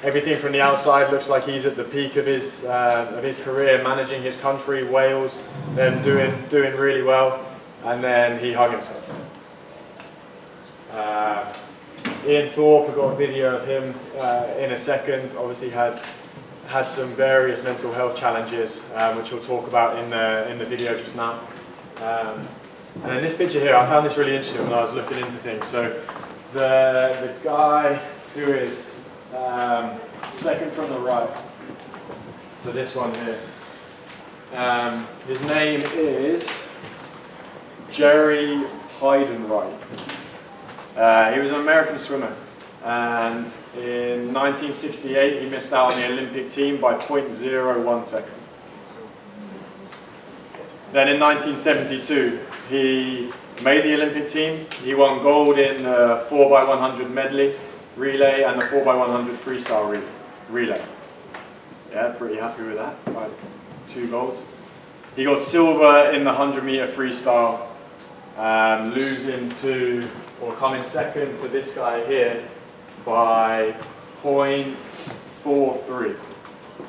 everything from the outside looks like he's at the peak of his career, managing his country, Wales, then doing really well, and then he hung himself. Ian Thorpe, we've got a video of him in a second. Obviously had some various mental health challenges, which we'll talk about in the video just now. And in this picture here, I found this really interesting when I was looking into things. So the guy who is second from the right, so this one here, his name is Jerry Heidenreich. He was an American swimmer, and in 1968 he missed out on the Olympic team by 0.01 seconds. Then in 1972 he made the Olympic team. He won gold in the 4x100 medley relay and the 4x100 freestyle relay. Yeah, pretty happy with that, right? 2 golds. He got silver in the 100-meter freestyle, losing to, or coming second to this guy here by 0.43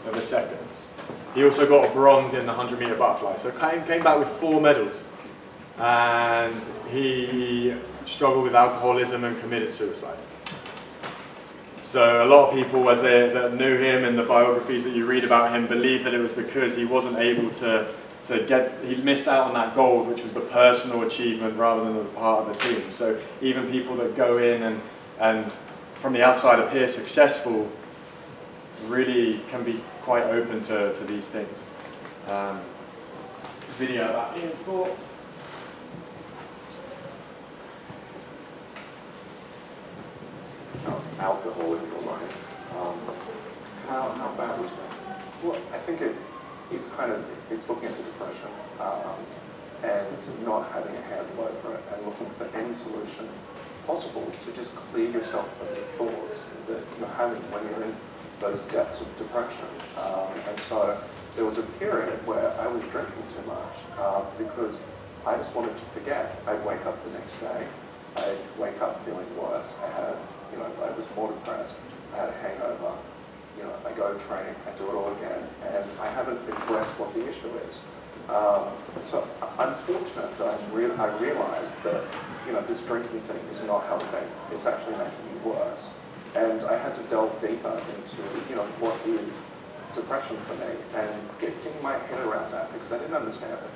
of a second. He also got a bronze in the 100-meter butterfly, so came back with 4 medals. And he struggled with alcoholism and committed suicide. So a lot of people, as that knew him and the biographies that you read about him, believe that it was because he wasn't able to he missed out on that gold, which was the personal achievement rather than as a part of the team. So even people that go in and from the outside appear successful really can be quite open to these things. This video about Ian Thorpe. Alcohol in your life. How bad was that? Well, I think it's looking at the depression and not having a handle over it and looking for any solution possible to just clear yourself of the thoughts that you're having when you're in those depths of depression. And so there was a period where I was drinking too much because I just wanted to forget. I'd wake up the next day, I'd wake up feeling worse. I was more depressed. I had a hangover. I go train, I do it all again, and I haven't addressed what the issue is. So I'm fortunate that I realised that this drinking thing is not helping. It's actually making me worse, and I had to delve deeper into what is depression for me and getting my head around that because I didn't understand it.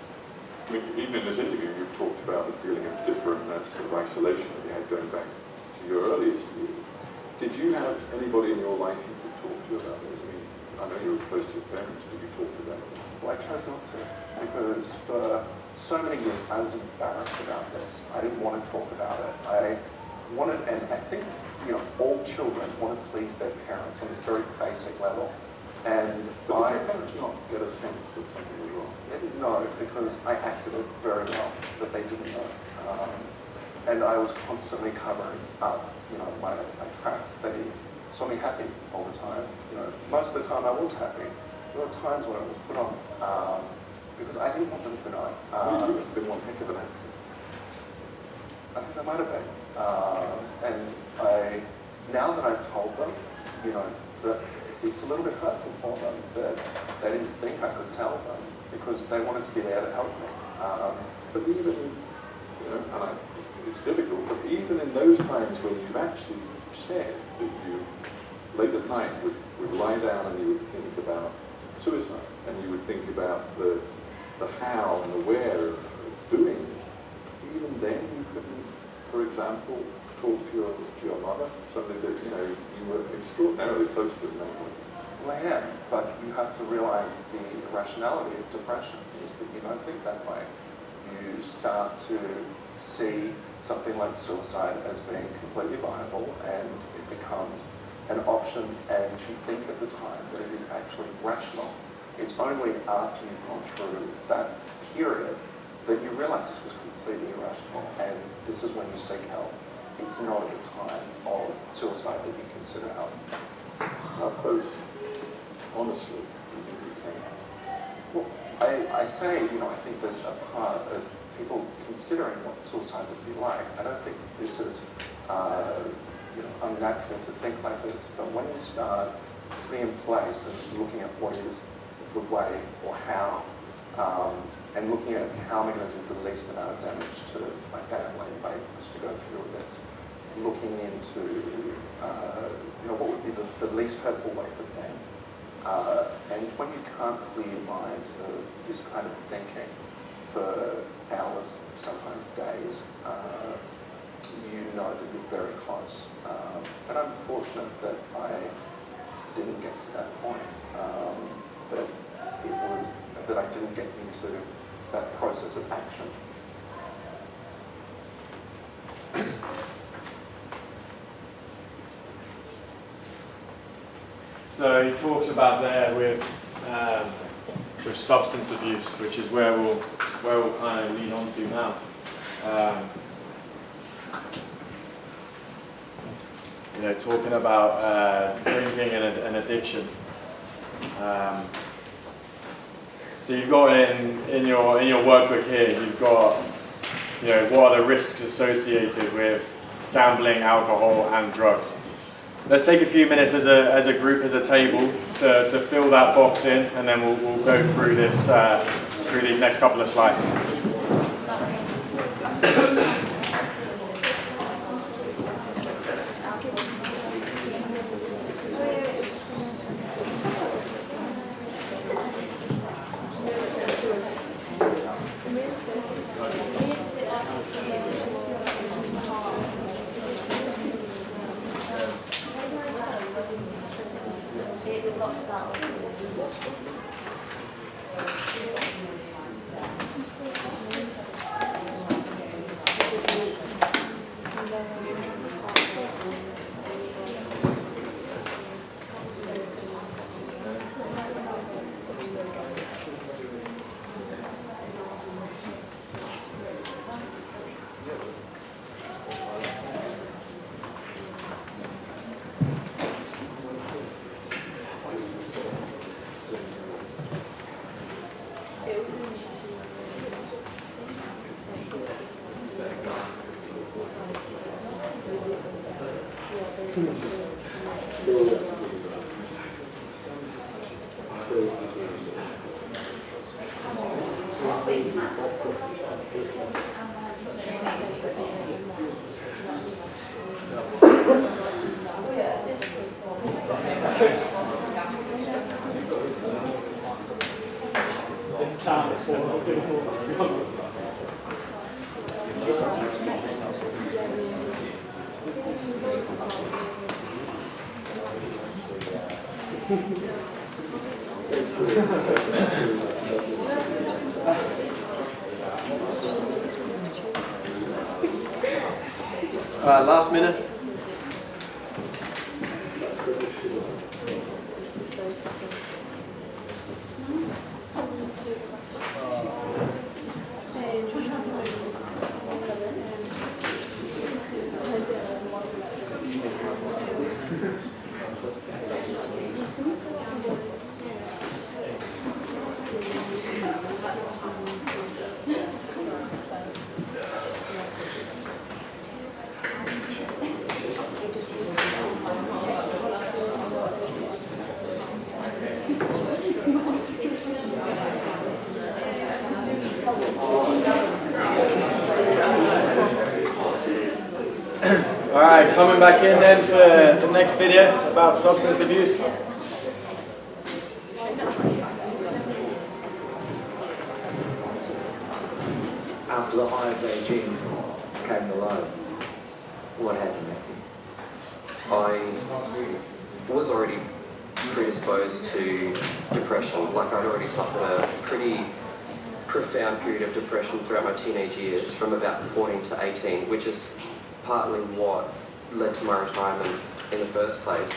I mean, even in this interview, you've talked about the feeling of differentness, of isolation that you had going back to your earliest years. Did you have anybody in your life who could talk to you about this? I mean, I know you were close to your parents, but you talked about it. Well, I chose not to because for so many years I was embarrassed about this. I didn't want to talk about it. I wanted, and I think all children want to please their parents on this very basic level. But did your parents not get a sense that something was wrong? They didn't know because I acted it very well, but they didn't know. And I was constantly covering up, my tracks. They saw me happy all the time. Most of the time I was happy. There were times when it was put on because I didn't want them to know. You must have been one heck of an actor. I think I might have been. And now that I've told them, that it's a little bit hurtful for them that they didn't think I could tell them because they wanted to be there to help me. But even, it's difficult, but even in those times when you've actually said that you, late at night, would lie down and you would think about suicide, and you would think about the how and the where of doing it, even then you couldn't, for example, talk to your mother, something that you were extraordinarily close to in many ways. Well, I am, but you have to realize the irrationality of depression is that you don't think that way. You start to see something like suicide as being completely viable, and it becomes an option, and you think at the time that it is actually rational. It's only after you've gone through that period that you realize this was completely irrational, and this is when you seek help. It's not at the time of suicide that you consider help. How close, honestly, do you think you came? Well, I say, I think there's a part of people considering what suicide would be like. I don't think this is unnatural to think like this. But when you start putting in place and looking at what is the way or how, and looking at how am I going to do the least amount of damage to my family if I was to go through this, looking into what would be the least hurtful way for them. And when you can't clear your mind of this kind of thinking for hours, sometimes days, you know that you're very close. And I'm fortunate that I didn't get to that point, that I didn't get into that process of action. So he talks about there with substance abuse, which is where we'll kind of lead on to now. Talking about drinking and addiction. So you've got in your workbook here, you've got what are the risks associated with gambling, alcohol, and drugs. Let's take a few minutes as a group, as a table, to fill that box in, and then we'll go through this through these next couple of slides. Last minute. Alright, coming back in then for the next video about substance abuse. After the high of Beijing came the low. What happened, Matthew? I was already predisposed to depression. Like, I'd already suffered a pretty profound period of depression throughout my teenage years, from about 14 to 18, which is partly what led to my retirement in the first place.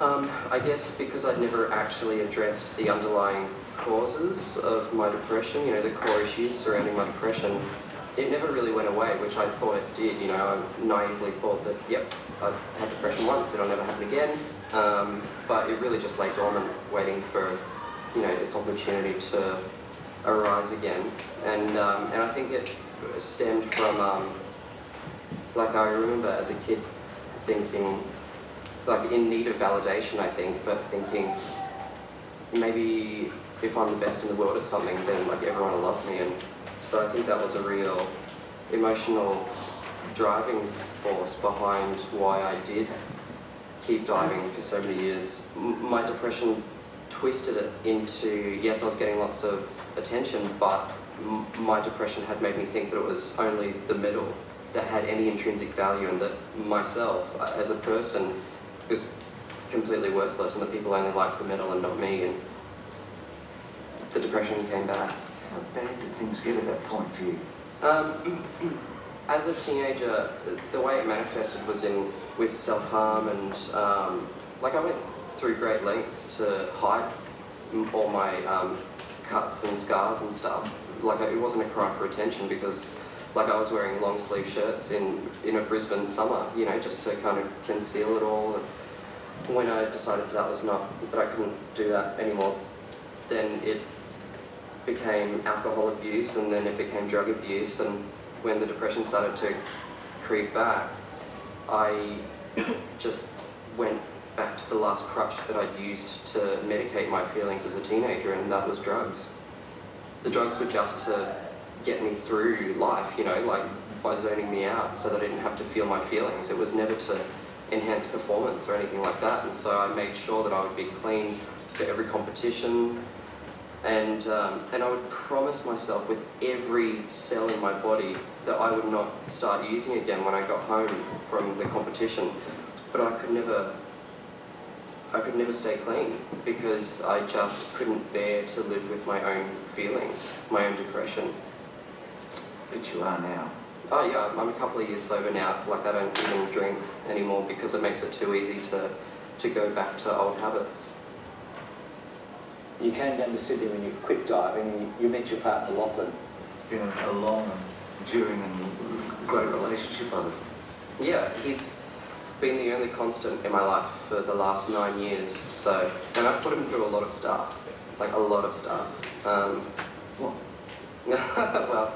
I guess because I'd never actually addressed the underlying causes of my depression, the core issues surrounding my depression, it never really went away, which I thought it did. I naively thought that, yep, I've had depression once, it'll never happen again. But it really just lay dormant, waiting for, its opportunity to arise again. And I think it stemmed from, like, I remember as a kid thinking, like in need of validation, I think, but thinking maybe if I'm the best in the world at something, then like everyone will love me. And so I think that was a real emotional driving force behind why I did keep diving for so many years. My depression twisted it into, yes, I was getting lots of attention, but my depression had made me think that it was only the medal that had any intrinsic value, and that myself as a person was completely worthless, and that people only liked the medal and not me, and the depression came back. How bad did things get at that point for you? As a teenager, the way it manifested was with self-harm, and like I went through great lengths to hide all my cuts and scars and stuff. Like it wasn't a cry for attention, because like I was wearing long sleeve shirts in a Brisbane summer, you know, just to kind of conceal it all. And when I decided that I couldn't do that anymore, then it became alcohol abuse, and then it became drug abuse. And when the depression started to creep back, I just went back to the last crutch that I'd used to medicate my feelings as a teenager, and that was drugs. The drugs were just to get me through life, you know, like by zoning me out so that I didn't have to feel my feelings. It was never to enhance performance or anything like that, and so I made sure that I would be clean for every competition, and I would promise myself with every cell in my body that I would not start using again when I got home from the competition. But I could never stay clean, because I just couldn't bear to live with my own feelings, my own depression. But you are now. Oh yeah, I'm a couple of years sober now. Like I don't even drink anymore because it makes it too easy to go back to old habits. You came down to Sydney when you quit diving, and you met your partner Lachlan. It's been a long and enduring and great relationship, I think. Yeah, he's been the only constant in my life for the last 9 years. So, and I've put him through a lot of stuff, like a lot of stuff. What? Well,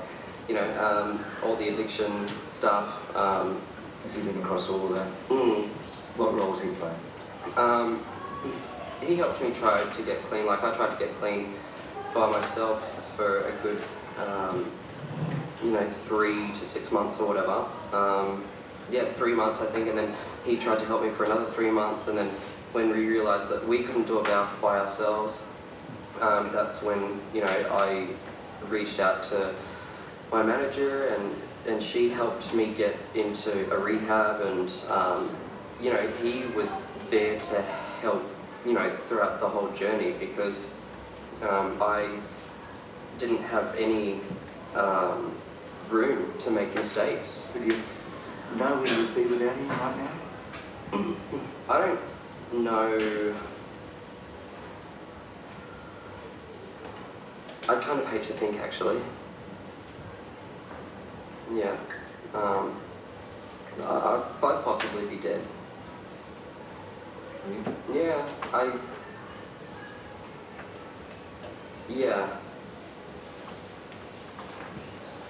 you know, all the addiction stuff. Has he been across all of that? Mm, What roles he played? he helped me try to get clean. Like I tried to get clean by myself for a good, 3 to 6 months or whatever. 3 months I think, and then he tried to help me for another 3 months, and then when we realised that we couldn't do it by ourselves, that's when, you know, I reached out to my manager, and she helped me get into a rehab, and he was there to help, throughout the whole journey, because I didn't have any room to make mistakes. Would you know where you'd be without him right now? I don't know. I kind of hate to think, actually. Yeah. I'd possibly be dead. Really? Yeah.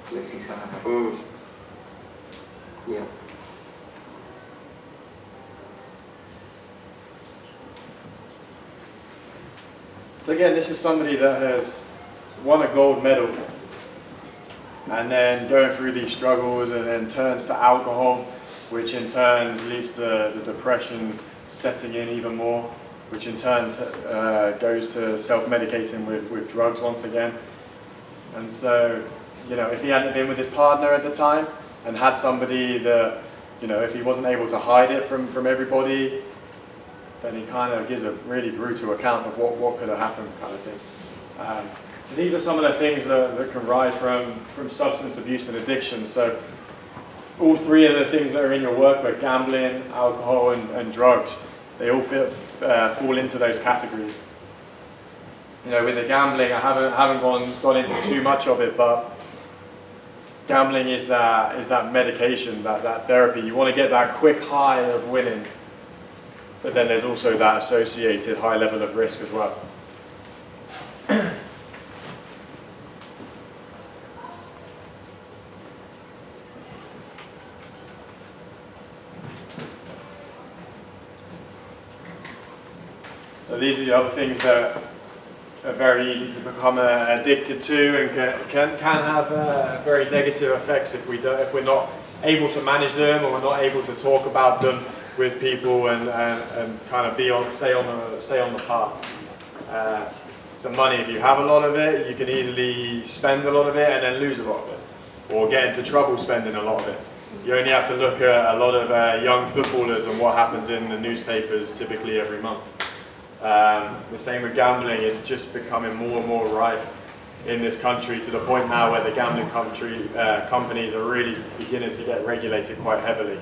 Bless his heart. Yeah. So again, this is somebody that has won a gold medal and then going through these struggles, and then turns to alcohol, which in turn leads to the depression setting in even more, which in turn goes to self-medicating with drugs once again. And so, if he hadn't been with his partner at the time and had somebody that, if he wasn't able to hide it from everybody, then he kind of gives a really brutal account of what could have happened, kind of thing. So these are some of the things that can rise from substance abuse and addiction. So all three of the things that are in your work, but gambling, alcohol, and drugs, they all fall into those categories. With the gambling, I haven't gone into too much of it, but gambling is that medication, that therapy. You want to get that quick high of winning, but then there's also that associated high level of risk as well. So these are the other things that are very easy to become addicted to, and can have very negative effects if we're not able to manage them, or we're not able to talk about them with people and kind of stay on the path. So money, if you have a lot of it, you can easily spend a lot of it and then lose a lot of it, or get into trouble spending a lot of it. You only have to look at a lot of young footballers and what happens in the newspapers typically every month. The same with gambling. It's just becoming more and more rife in this country, to the point now where the gambling companies are really beginning to get regulated quite heavily,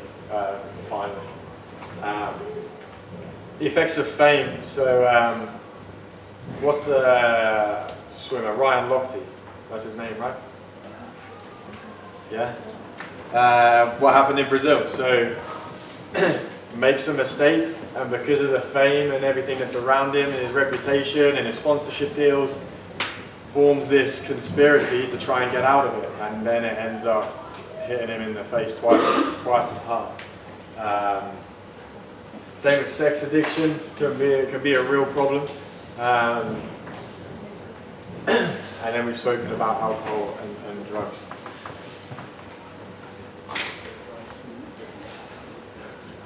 finally. The effects of fame. So what's the swimmer? Ryan Lochte. That's his name, right? Yeah. What happened in Brazil? So makes a mistake, and because of the fame and everything that's around him, and his reputation and his sponsorship deals, forms this conspiracy to try and get out of it, and then it ends up hitting him in the face twice as hard. Same with sex addiction, can be a real problem. And then we've spoken about alcohol and drugs.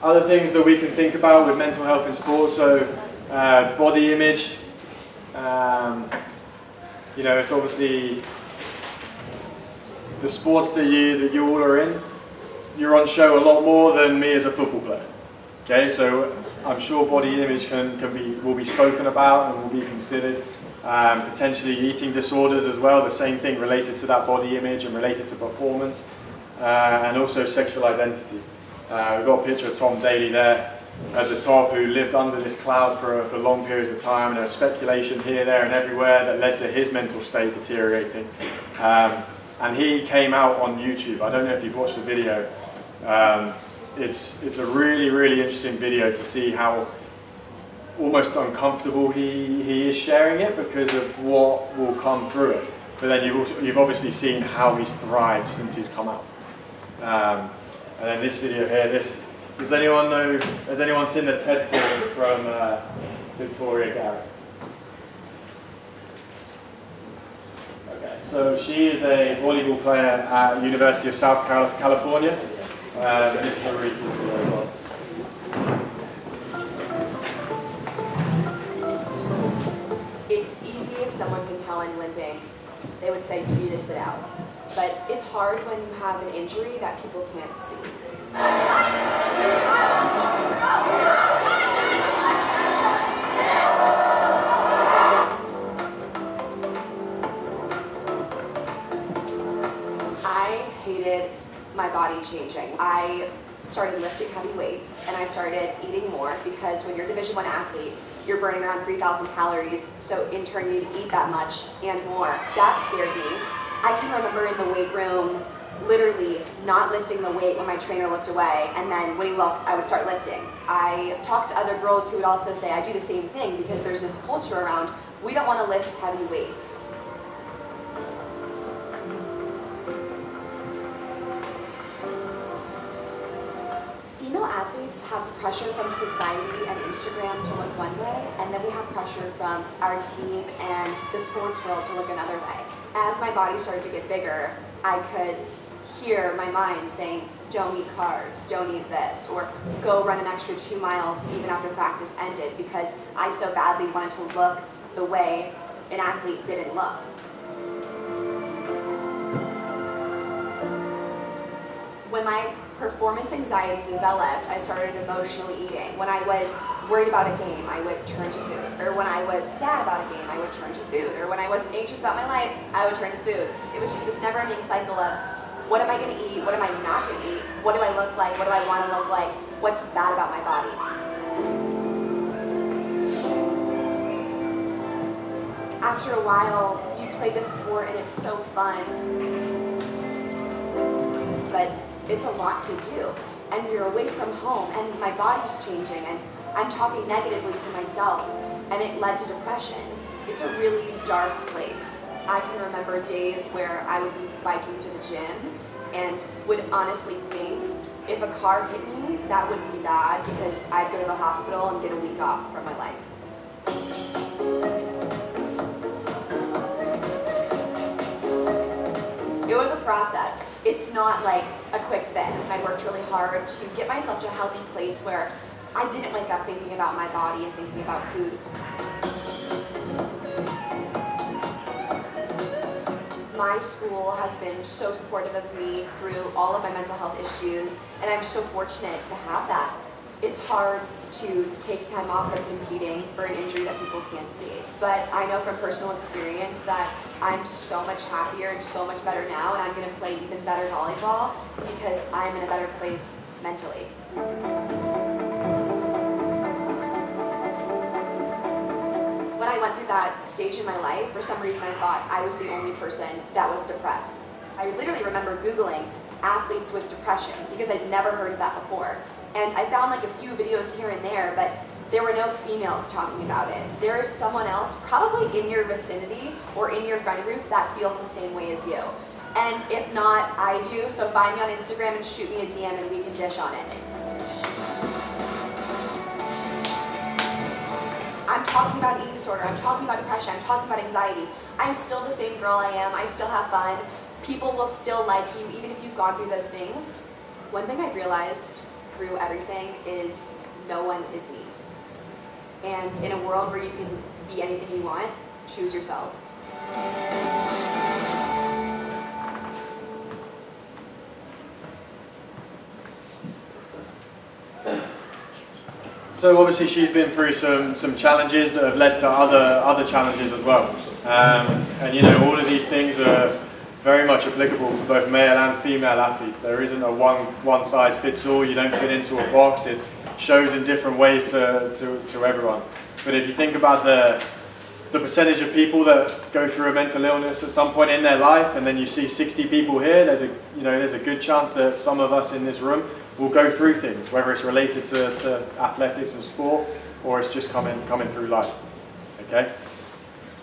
Other things that we can think about with mental health in sports, so body image. It's obviously the sports that you all are in. You're on show a lot more than me as a football player. Okay, so I'm sure body image will be spoken about and will be considered. Potentially eating disorders as well, the same thing related to that body image and related to performance, and also sexual identity. We've got a picture of Tom Daley there at the top, who lived under this cloud for long periods of time, and there was speculation here, there and everywhere that led to his mental state deteriorating. And he came out on YouTube. I don't know if you've watched the video. It's a really, really interesting video to see how almost uncomfortable he is sharing it because of what will come through it. But then you've obviously seen how he's thrived since he's come out. And then this video here, has anyone seen the TED Talk from Victoria Garrett? Okay, so she is a volleyball player at University of South California. This is her video as well. It's easy if someone can tell I'm limping. They would say, you need to sit out. But it's hard when you have an injury that people can't see. I hated my body changing. I started lifting heavy weights and I started eating more, because when you're a Division I athlete, you're burning around 3,000 calories, so in turn you need to eat that much and more. That scared me. I can remember in the weight room literally not lifting the weight when my trainer looked away, and then when he looked, I would start lifting. I talked to other girls who would also say I do the same thing, because there's this culture around, we don't want to lift heavy weight. Female athletes have pressure from society and Instagram to look one way, and then we have pressure from our team and the sports world to look another way. As my body started to get bigger, I could hear my mind saying, don't eat carbs, don't eat this, or go run an extra 2 miles even after practice ended, because I so badly wanted to look the way an athlete didn't look. When my performance anxiety developed, I started emotionally eating. When I was worried about a game, I would turn to food. Or when I was sad about a game, I would turn to food. Or when I was anxious about my life, I would turn to food. It was just this never-ending cycle of, what am I going to eat? What am I not going to eat? What do I look like? What do I want to look like? What's bad about my body? After a while, you play this sport and it's so fun, but it's a lot to do. And you're away from home, and my body's changing, and I'm talking negatively to myself, and it led to depression. It's a really dark place. I can remember days where I would be biking to the gym and would honestly think, if a car hit me, that wouldn't be bad, because I'd go to the hospital and get a week off from my life. process. It's not like a quick fix. And I worked really hard to get myself to a healthy place where I didn't wake up thinking about my body and thinking about food. My school has been so supportive of me through all of my mental health issues, and I'm so fortunate to have that. It's hard to take time off from competing for an injury that people can't see. But I know from personal experience that I'm so much happier and so much better now, and I'm going to play even better volleyball because I'm in a better place mentally. When I went through that stage in my life, for some reason I thought I was the only person that was depressed. I literally remember Googling athletes with depression because I'd never heard of that before. And I found like a few videos here and there, but there were no females talking about it. There is someone else, probably in your vicinity or in your friend group, that feels the same way as you. And if not, I do, so find me on Instagram and shoot me a DM and we can dish on it. I'm talking about eating disorder, I'm talking about depression, I'm talking about anxiety. I'm still the same girl I am, I still have fun. People will still like you even if you've gone through those things. One thing I've realized through everything is no one is me. And in a world where you can be anything you want, choose yourself. So obviously she's been through some challenges that have led to other challenges as well. And you know, all of these things are very much applicable for both male and female athletes. There isn't a one size fits all. You don't fit into a box. It shows in different ways to everyone. But if you think about the percentage of people that go through a mental illness at some point in their life, and then you see 60 people here, there's a good chance that some of us in this room will go through things, whether it's related to athletics and sport, or it's just coming through life. Okay.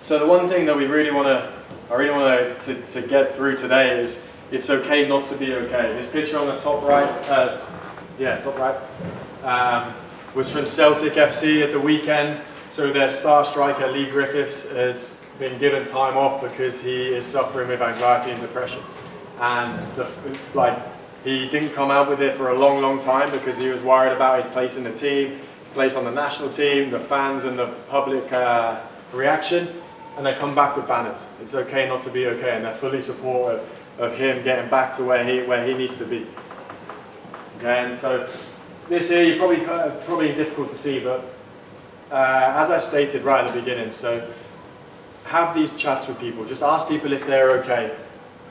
So the one thing that I really want to get through today is it's okay not to be okay. This picture on the top right, was from Celtic FC at the weekend. So their star striker Lee Griffiths has been given time off because he is suffering with anxiety and depression. And he didn't come out with it for a long time because he was worried about his place in the team, place on the national team, the fans and the public reaction. And they come back with banners. It's okay not to be okay, and they're fully supportive of him getting back to where he needs to be. Okay, and so this here, probably difficult to see, but as I stated right at the beginning, so have these chats with people. Just ask people if they're okay.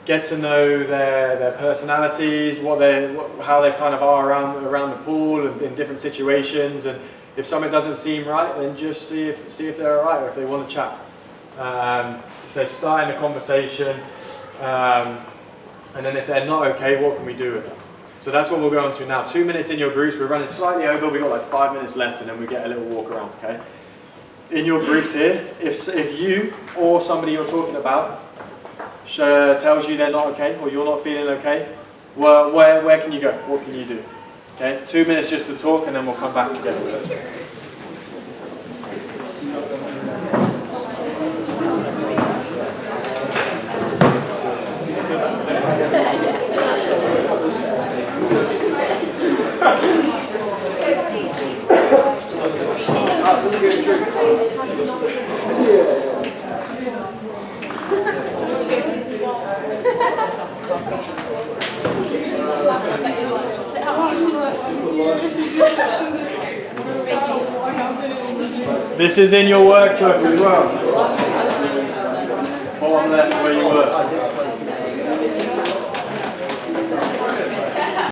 Get to know their personalities, how they kind of are around the pool and in different situations. And if something doesn't seem right, then just see if they're all right or if they want to chat. So starting a conversation, and then if they're not okay, what can we do with them? So that's what we'll go on to now. 2 minutes in your groups. We're running slightly over. We've got like 5 minutes left, and then we get a little walk around. Okay. In your groups here, if you or somebody you're talking about tells you they're not okay or you're not feeling okay, well, where can you go? What can you do? Okay. 2 minutes just to talk, and then we'll come back together with us. This is in your workbook as well. Bottom left where you were.